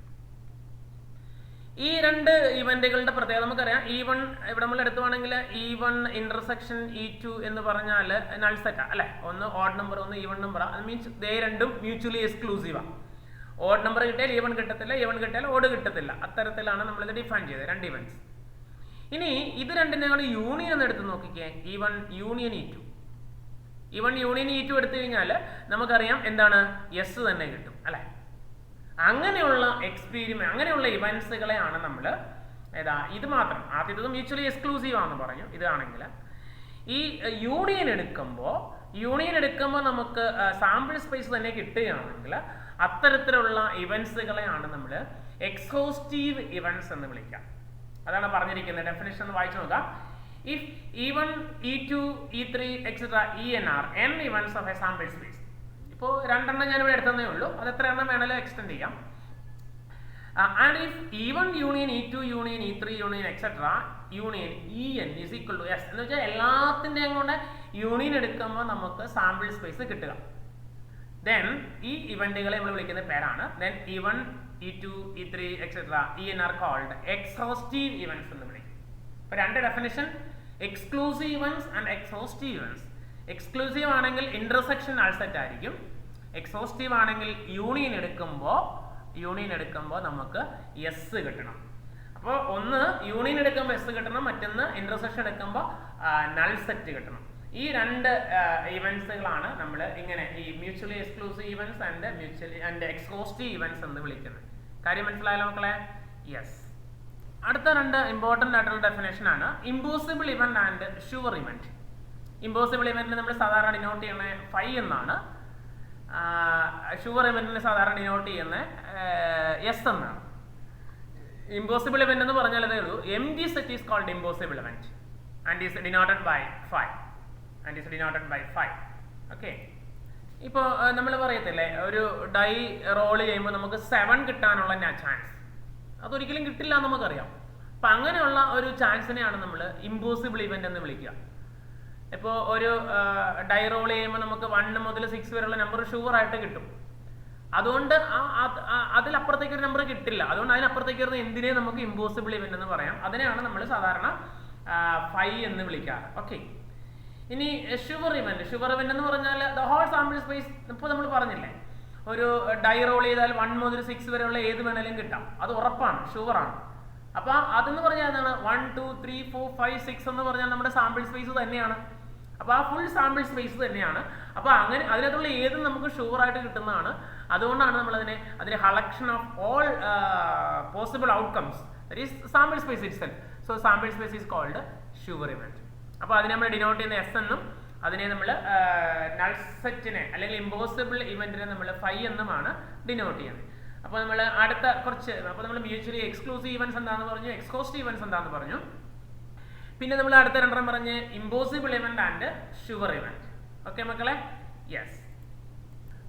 ഈ 2 ഇവന്റുകളുടെ പ്രത്യേകത നമുക്കറിയാം. E1 ഇവിടെ നമ്മൾ എടുത്തുവാണെങ്കിൽ E1 ഇന്റർസെക്ഷൻ E2 എന്ന് പറഞ്ഞാൽ നൾ സെറ്റാ അല്ലെ. ഒന്ന് ഓഡ് നമ്പർ, ഒന്ന് ഈവൺ നമ്പറാണ്. അത് മീൻസ് ദേ രണ്ടും മ്യൂച്വലി എക്സ്ക്ലൂസീവാണ്. ഓഡ് നമ്പർ കിട്ടിയാൽ ഈവൺ കിട്ടത്തില്ല, ഈവൺ കിട്ടിയാൽ ഓഡ് കിട്ടത്തില്ല. അത്തരത്തിലാണ് നമ്മളിത് ഡിഫൈൻ ചെയ്തത് 2 ഇവന്റ്സ്. ഇനി ഇത് രണ്ടിനെ കൂടെ യൂണിയൻ എന്ന് എടുത്ത് നോക്കിക്കേ, E1 union E2. E1 union E2 എടുത്തു കഴിഞ്ഞാൽ നമുക്കറിയാം എന്താണ്, എസ് തന്നെ കിട്ടും അല്ലെ. അങ്ങനെയുള്ള എക്സ്പീരിമെന്റ്, അങ്ങനെയുള്ള ഇവന്റ്സുകളെയാണ് നമ്മൾ ഇത് മാത്രം. ആദ്യത്തത് മ്യൂച്വലി എക്സ്ക്ലൂസീവ് ആണെന്ന് പറഞ്ഞു. ഇതാണെങ്കിൽ ഈ യൂണിയൻ എടുക്കുമ്പോൾ നമുക്ക് സാമ്പിൾ സ്പേസ് തന്നെ കിട്ടുകയാണെങ്കിൽ അത്തരത്തിലുള്ള ഇവന്റ്സുകളെയാണ് നമ്മൾ എക്സ്ഹോസ്റ്റീവ് ഇവന്റ്സ് എന്ന് വിളിക്കുക. അതാണ് പറഞ്ഞിരിക്കുന്നത്. ഡെഫിനിഷൻ ഒന്ന് വായിച്ചു നോക്കാം. If E1, E2, E3, etc. En are n events of a sample space. ഇപ്പോൾ 2 എണ്ണം ഞാനിവിടെ എടുത്തതേ ഉള്ളൂ. അത് എത്ര എണ്ണം വേണമെങ്കിലും എക്സ്റ്റെൻഡ് ചെയ്യാം. And if even union E2 union E3 union etc. union En is equal to S എന്ന് വെച്ചാൽ എല്ലാത്തിൻ്റെയും കൂടെ യൂണിയൻ എടുക്കുമ്പോൾ നമുക്ക് സാമ്പിൾ സ്പേസ് കിട്ടുക. ദെൻ ഈ ഇവന്റുകളെ നമ്മൾ വിളിക്കുന്ന പേരാണ് then E1 E2 E3 etc. En are called exhaustive events എന്ന് വിളിക്കും. അപ്പോൾ രണ്ട് definition, exclusive events and exhaustive events. Exclusive ആണെങ്കിൽ ഇന്റർസെക്ഷൻ നൾ സെറ്റ് ആയിരിക്കും. എക്സോസ്റ്റീവ് ആണെങ്കിൽ യൂണിയൻ എടുക്കുമ്പോൾ നമുക്ക് എസ് കിട്ടണം. അപ്പോൾ ഒന്ന് യൂണിയൻ എടുക്കുമ്പോൾ എസ് കിട്ടണം, മറ്റൊന്ന് ഇന്റർസെക്ഷൻ എടുക്കുമ്പോൾ നൾ സെറ്റ് കിട്ടണം. ഈ രണ്ട് ഇവന്റ്സുകളാണ് നമ്മൾ ഇങ്ങനെ ഈ mutually exclusive events and exhaustive events എന്ന് വിളിക്കുന്നത്. കാര്യം മനസ്സിലായല്ലോ മക്കളെ? യെസ്. അടുത്ത രണ്ട് ഇമ്പോർട്ടൻ്റ് ആയിട്ടുള്ള ഡെഫിനേഷൻ ആണ് impossible event and sure event. Impossible ഇവന്റിന് നമ്മൾ സാധാരണ ഡിനോട്ട് ചെയ്യുന്നത് ഫൈ എന്നാണ്. ഷുവർ ഇവന്റിന് സാധാരണ ഡിനോട്ട് ചെയ്യുന്നത് എസ് എന്നാണ്. ഇമ്പോസിബിൾ ഇവന്റ് എന്ന് പറഞ്ഞാൽ അതേ ഉള്ളൂ. Empty set is called impossible event and is denoted by 5. Okay, ഇപ്പോൾ നമ്മൾ പറയത്തില്ലേ ഒരു ഡൈ റോൾ ചെയ്യുമ്പോൾ നമുക്ക് 7 കിട്ടാനുള്ള ചാൻസ്, അതൊരിക്കലും കിട്ടില്ല എന്ന് നമുക്കറിയാം. അപ്പം അങ്ങനെയുള്ള ഒരു ചാൻസിനെയാണ് നമ്മൾ ഇമ്പോസിബിൾ ഇവന്റ് എന്ന് വിളിക്കുക. ഇപ്പോൾ ഒരു ഡൈ റോൾ ചെയ്യുമ്പോൾ നമുക്ക് 1 മുതൽ 6 വരെയുള്ള നമ്പർ ഷുവർ ആയിട്ട് കിട്ടും. അതുകൊണ്ട് അതിലപ്പുറത്തേക്ക് ഒരു നമ്പർ കിട്ടില്ല. അതുകൊണ്ട് അതിനപ്പുറത്തേക്ക് വരുന്ന എന്തിനേ നമുക്ക് ഇമ്പോസിബിൾ ഇവന്റ് എന്ന് പറയാം. അതിനെയാണ് നമ്മൾ സാധാരണ 5 എന്ന് വിളിക്കാറ്. ഓക്കെ, ഇനി ഷുവർ ഇവന്റ് എന്ന് പറഞ്ഞാൽ ദ ഹോൾ സാമ്പിൾ സ്പേസ്. ഇപ്പോൾ നമ്മൾ പറഞ്ഞില്ലേ ഒരു ഡൈ റോൾ ചെയ്താൽ 1 മുതൽ 6 വരെയുള്ള ഏത് വേണേലും കിട്ടാം, അത് ഉറപ്പാണ്, ഷുവറാണ്. അപ്പൊ അതെന്ന് പറഞ്ഞാൽ എന്താണ്? 1 2 3 4 5 6 എന്ന് പറഞ്ഞാൽ നമ്മുടെ സാമ്പിൾ സ്പേസ് തന്നെയാണ്. അപ്പൊ ആ ഫുൾ സാമ്പിൾ സ്പേസ് തന്നെയാണ്. അപ്പൊ അങ്ങനെ അതിനകത്തുള്ള ഏതും നമുക്ക് ഷുവർ ആയിട്ട് കിട്ടുന്നതാണ്. അതുകൊണ്ടാണ് നമ്മൾ അതിനെ collection of all possible outcomes that is sample space itself. So sample space is called sure event. അപ്പോൾ അതിനെ നമ്മൾ ഡിനോട്ട് ചെയ്യുന്ന എസ് എന്നും അതിനെ നമ്മൾ നൾ സെറ്റിനെ അല്ലെങ്കിൽ ഇമ്പോസിബിൾ ഇവന്റിനെ നമ്മൾ 5 എന്നുമാണ് ഡിനോട്ട് ചെയ്യുന്നത്. അപ്പോൾ നമ്മൾ അടുത്ത കുറച്ച് നമ്മൾ മ്യൂച്വലി എക്സ്ക്ലൂസീവ് ഇവന്റ്സ് എന്താണെന്ന് പറഞ്ഞു, എക്സ്ക്ലൂസീവ് ഇവന്റ്സ് എന്താണെന്ന് പറഞ്ഞു. പിന്നെ നമ്മൾ അടുത്ത രണ്ടെണ്ണം പറഞ്ഞ് impossible event and sure event. Okay മക്കളെ? യെസ്.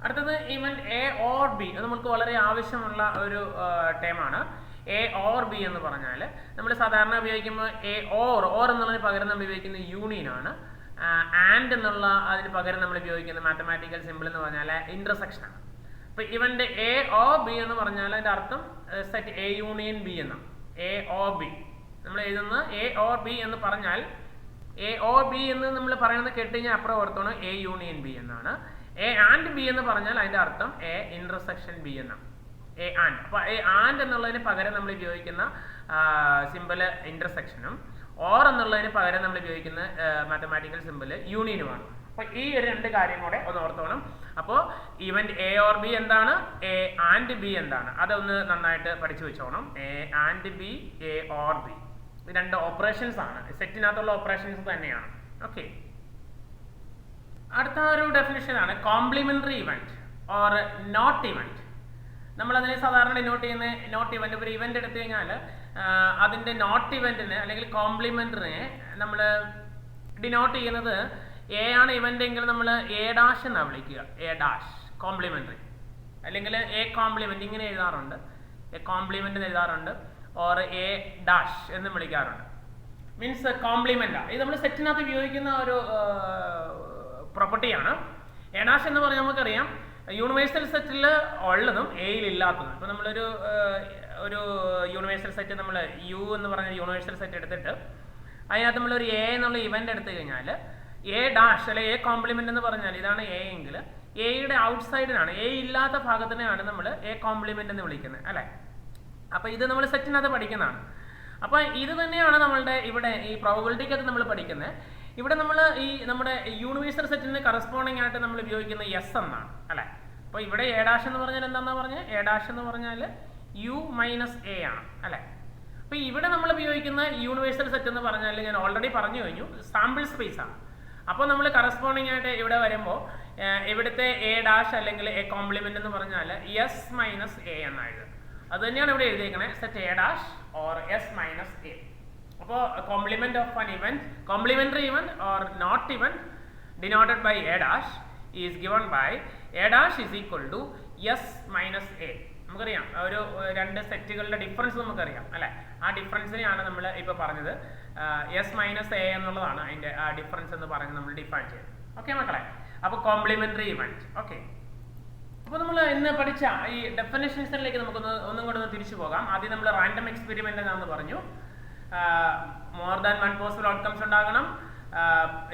അടുത്തത് ഇവന്റ് എ ഓർ ബി. അത് നമുക്ക് വളരെ ആവശ്യമുള്ള ഒരു ടേമാണ്. എ ഓർ ബി എന്ന് പറഞ്ഞാൽ നമ്മൾ സാധാരണ ഉപയോഗിക്കുമ്പോൾ എ ഓർ എന്നുള്ളതിന് പകരം നമ്മൾ ഉപയോഗിക്കുന്ന യൂണിയൻ ആണ്. ആൻഡ് എന്നുള്ള അതിന് പകരം നമ്മൾ ഉപയോഗിക്കുന്ന മാത്തമാറ്റിക്കൽ സിമ്പിൾ എന്ന് പറഞ്ഞാൽ ഇന്റർസെക്ഷൻ ആണ്. അപ്പൊ ഇവന്റെ എ ഓർ ബി എന്ന് പറഞ്ഞാൽ അതിന്റെ അർത്ഥം സെറ്റ് എ യൂണിയൻ ബി എന്നാണ്. എ ഓർ ബി നമ്മൾ എഴുതുന്ന എ ഓർ ബി എന്ന് പറഞ്ഞാൽ എ ഓർ ബി എന്ന് നമ്മൾ പറയുന്നത് കേട്ടുകഴിഞ്ഞാൽ അപ്പുറം ഓർത്തോണം എ യൂണിയൻ ബി എന്നാണ്. എ ആൻഡ് ബി എന്ന് പറഞ്ഞാൽ അതിന്റെ അർത്ഥം എ ഇന്റർസെക്ഷൻ ബി എന്നാണ്. A and. അപ്പൊ എ ആൻഡ് എന്നുള്ളതിന് പകരം നമ്മൾ ഉപയോഗിക്കുന്ന സിമ്പിൾ ഇന്റർസെക്ഷനും ഓർ എന്നുള്ളതിന് പകരം നമ്മൾ ഉപയോഗിക്കുന്ന മാത്തമാറ്റിക്കൽ സിമ്പിൾ യൂണിയനുമാണ്. അപ്പൊ ഈ ഒരു രണ്ട് കാര്യം കൂടെ ഒന്ന് ഓർത്തോണം. അപ്പോൾ ഇവന്റ് എ ഓർ ബി എന്താണ്, എ ആൻഡ് ബി എന്താണ്, അതൊന്ന് നന്നായിട്ട് പഠിച്ചു വെച്ചോണം. A and B, A or B, രണ്ട് ഓപ്പറേഷൻസ് ആണ്, സെറ്റിനകത്തുള്ള ഓപ്പറേഷൻസ് തന്നെയാണ്. ഓക്കെ, അടുത്ത ഒരു ഡെഫിനിഷൻ ആണ് complementary event or not event. നമ്മൾ അതിനെ സാധാരണ ഡിനോട്ട് ചെയ്യുന്ന നോട്ട് ഇവന്റ്. ഒരു ഇവന്റ് എടുത്തു കഴിഞ്ഞാൽ അതിന്റെ നോട്ട് ഇവന്റിന് അല്ലെങ്കിൽ കോംപ്ലിമെന്ററിനെ നമ്മൾ ഡിനോട്ട് ചെയ്യുന്നത് എ ആണ് ഇവന്റ് എങ്കിൽ നമ്മൾ എ ഡാഷ് എന്നാണ് വിളിക്കുക. എ ഡാഷ് കോംപ്ലിമെന്ററി, അല്ലെങ്കിൽ എ കോംപ്ലിമെന്റ് ഇങ്ങനെ എഴുതാറുണ്ട്, എ കോംപ്ലിമെന്റ് എന്ന് എഴുതാറുണ്ട്, ഓർ എ ഡാഷ് എന്നും വിളിക്കാറുണ്ട്. Means complement. ഇത് നമ്മൾ സെറ്റിനകത്ത് ഉപയോഗിക്കുന്ന ഒരു പ്രോപ്പർട്ടിയാണ്. എ ഡാഷ് എന്ന് പറഞ്ഞാൽ നമുക്കറിയാം യൂണിവേഴ്സൽ സെറ്റിൽ ഉള്ളതും എയിൽ ഇല്ലാത്തതും. ഇപ്പൊ നമ്മളൊരു യൂണിവേഴ്സൽ സെറ്റ് നമ്മൾ യു എന്ന് പറഞ്ഞ യൂണിവേഴ്സൽ സെറ്റ് എടുത്തിട്ട് അതിനകത്ത് നമ്മളൊരു എ എന്നുള്ള ഇവന്റ് എടുത്തു കഴിഞ്ഞാൽ എ ഡാഷ് അല്ലെ എ കോംപ്ലിമെന്റ് എന്ന് പറഞ്ഞാൽ ഇതാണ് എ എങ്കിൽ എയുടെ ഔട്ട്സൈഡിനാണ്, എ ഇല്ലാത്ത ഭാഗത്തിനെയാണ് നമ്മൾ എ കോംപ്ലിമെന്റ് എന്ന് വിളിക്കുന്നത് അല്ലെ. അപ്പൊ ഇത് നമ്മൾ സെറ്റിനകത്ത് പഠിക്കുന്നതാണ്. അപ്പൊ ഇത് തന്നെയാണ് നമ്മളുടെ ഇവിടെ ഈ പ്രോബബിലിറ്റിക്കകത്ത് നമ്മൾ പഠിക്കുന്നത്. ഇവിടെ നമ്മൾ ഈ നമ്മുടെ യൂണിവേഴ്സൽ സെറ്റിന് കറസ്പോണ്ടിങ് ആയിട്ട് നമ്മൾ ഉപയോഗിക്കുന്ന എസ് എന്നാണ് അല്ലെ. അപ്പൊ ഇവിടെ എ ഡാഷ് എന്ന് പറഞ്ഞാൽ എന്താണെന്നാ പറഞ്ഞത്? എ ഡാഷ് എന്ന് പറഞ്ഞാൽ യു മൈനസ് എ ആണ് അല്ലെ. അപ്പൊ ഇവിടെ നമ്മൾ ഉപയോഗിക്കുന്ന യൂണിവേഴ്സൽ സെറ്റ് എന്ന് പറഞ്ഞാൽ ഞാൻ ഓൾറെഡി പറഞ്ഞു കഴിഞ്ഞു, സാമ്പിൾ സ്പേസ് ആണ്. അപ്പോൾ നമ്മൾ കറസ്പോണ്ടിങ് ആയിട്ട് ഇവിടെ വരുമ്പോൾ ഇവിടുത്തെ എ ഡാഷ് അല്ലെങ്കിൽ എ കോംപ്ലിമെന്റ് എന്ന് പറഞ്ഞാൽ എസ് മൈനസ് എ എന്നായിരുന്നു. അത് തന്നെയാണ് ഇവിടെ എഴുതിയേക്കുന്നത്, set A dash or S minus A. അപ്പോൾ complement of an event, complementary event or not event denoted by A dash is given by A dash is equal to S minus A. നമുക്കറിയാം ഒരു രണ്ട് സെറ്റുകളുടെ difference നമുക്കറിയാം അല്ലേ. ആ ഡിഫറൻസിനെയാണ് നമ്മൾ ഇപ്പോൾ പറഞ്ഞത്. എസ് മൈനസ് എ എന്നുള്ളതാണ് അതിൻ്റെ ആ ഡിഫറൻസ് എന്ന് പറഞ്ഞ് നമ്മൾ ഡിഫൈൻ ചെയ്തത്. ഓക്കെ മക്കളെ, അപ്പോൾ കോംപ്ലിമെന്ററി ഇവന്റ്. ഓക്കെ, അപ്പോൾ നമ്മൾ ഇന്ന് പഠിച്ച ഈ ഡെഫിനിഷൻസിലേക്ക് നമുക്കൊന്ന് ഒന്നും കൂടെ ഒന്ന് തിരിച്ചു പോകാം. ആദ്യം നമ്മൾ റാൻഡം എക്സ്പെരിമെന്റ് എന്നാണെന്ന് പറഞ്ഞു. More than one possible outcomes ഉണ്ടാകണം.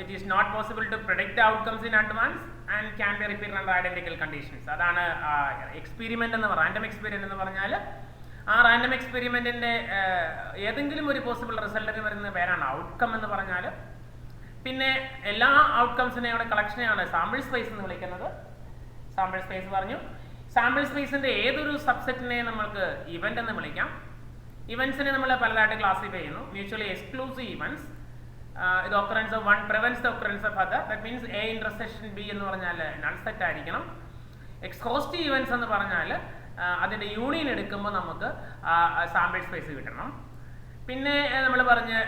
It is not possible to predict outcomes in advance and can be repeated under identical conditions. അതാണ് എക്സ്പെരിമെന്റ് എന്ന് റാൻഡം എക്സ്പെരിമെന്റ് എന്ന് പറഞ്ഞാൽ. ആ റാൻഡം എക്സ്പെരിമെന്റിന്റെ ഏതെങ്കിലും ഒരു പോസിബിൾ റിസൾട്ടിന് വരുന്ന പേരാണ് ഔട്ട്കം എന്ന് പറഞ്ഞാൽ. പിന്നെ എല്ലാ ഔട്ട്കംസിനെയുടെ കളക്ഷനെയാണ് സാമ്പിൾ സ്പേസ് എന്ന് വിളിക്കുന്നത്. സാമ്പിൾ സ്പേസ് പറഞ്ഞു. സാമ്പിൾ സ്പേസിന്റെ ഏതൊരു സബ്സെറ്റിനെ നമ്മൾക്ക് ഇവന്റ് എന്ന് വിളിക്കാം. ഇവന്റ്സിനെ നമ്മൾ പലതായിട്ട് ക്ലാസിഫൈ ചെയ്യുന്നു. മ്യൂച്വലി എക്സ്ക്ലൂസീവ് ഇവന്റ്സ്, ഇത് occurrence of one prevents the occurrence of other. That means A intersection B എന്ന് പറഞ്ഞാൽ നൾ സെറ്റ് ആയിരിക്കണം. എക്സ്ഹോസ്റ്റീവ് ഇവന്റ്സ് എന്ന് പറഞ്ഞാൽ അതിന്റെ യൂണിയൻ എടുക്കുമ്പോൾ നമുക്ക് സാമ്പിൾ സ്പേസ് കിട്ടണം. പിന്നെ നമ്മൾ പറഞ്ഞ്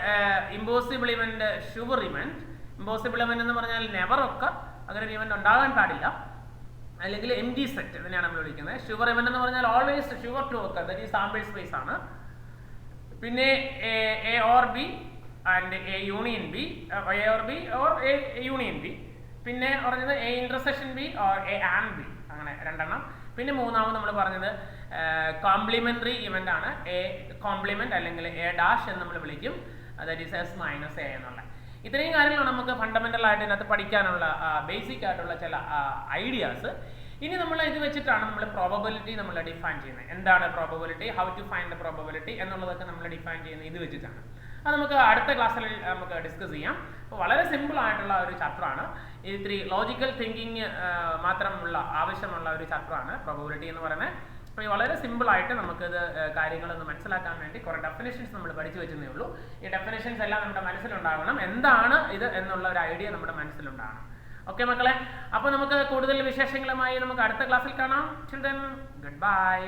impossible event, sure event. Impossible event എന്ന് പറഞ്ഞാൽ നെവർ ഒക്കെ അങ്ങനെ ഒരു ഇവന്റ് ഉണ്ടാകാൻ പാടില്ല, അല്ലെങ്കിൽ എം ജി സെറ്റ് ഇതിനെയാണ് നമ്മൾ വിളിക്കുന്നത്. ഷുവർ ഇവന്റ് എന്ന് പറഞ്ഞാൽ ഓൾവേസ് ഷുവർ ടു ഒക്കെ, ദാറ്റ് ഈ സാമ്പിൾ സ്പേസ് ആണ്. പിന്നെ A or B and A union B, A or B or A union B. പിന്നെ പറഞ്ഞത് A intersection B or A and B, അങ്ങനെ രണ്ടെണ്ണം. പിന്നെ മൂന്നാമത് നമ്മൾ പറഞ്ഞത് കോംപ്ലിമെന്ററി ഇവന്റ് ആണ്. എ കോംപ്ലിമെന്റ് അല്ലെങ്കിൽ എ ഡാഷ് എന്ന് നമ്മൾ വിളിക്കും. That is S minus A എന്നുള്ള. ഇത്രയും കാര്യങ്ങളാണ് നമുക്ക് ഫണ്ടമെന്റൽ ആയിട്ട് ഇതിനകത്ത് പഠിക്കാനുള്ള ബേസിക് ആയിട്ടുള്ള ചില ഐഡിയാസ്. ഇനി നമ്മൾ ഇത് വെച്ചിട്ടാണ് നമ്മൾ പ്രോബബിലിറ്റി നമ്മൾ ഡിഫൈൻ ചെയ്യുന്നത്. എന്താണ് probability, how to find the probability എന്നുള്ളതൊക്കെ നമ്മൾ ഡിഫൈൻ ചെയ്യുന്നത് ഇത് വെച്ചിട്ടാണ്. അത് നമുക്ക് അടുത്ത ക്ലാസ്സിൽ നമുക്ക് ഡിസ്കസ് ചെയ്യാം. അപ്പോൾ വളരെ സിമ്പിൾ ആയിട്ടുള്ള ഒരു ചാപ്റ്ററാണ്. ഇത്തിരി ലോജിക്കൽ തിങ്കിങ് മാത്രമുള്ള ആവശ്യമുള്ള ഒരു ചാപ്റ്ററാണ് പ്രോബബിലിറ്റി എന്ന് പറയുന്നത്. അപ്പോൾ വളരെ സിമ്പിൾ ആയിട്ട് നമുക്കിത് കാര്യങ്ങളൊന്ന് മനസ്സിലാക്കാൻ വേണ്ടി കുറേ ഡെഫിനിഷൻസ് നമ്മൾ പഠിച്ചു വെച്ചതേ ഉള്ളൂ. ഈ ഡെഫിനിഷൻസ് എല്ലാം നമ്മുടെ മനസ്സിലുണ്ടാകണം. എന്താണ് ഇത് എന്നുള്ള ഒരു ഐഡിയ നമ്മുടെ മനസ്സിലുണ്ടാകണം. ഓക്കെ മക്കളെ, അപ്പോൾ നമുക്ക് കൂടുതൽ വിശേഷങ്ങളുമായി നമുക്ക് അടുത്ത ക്ലാസ്സിൽ കാണാം. Children, good bye.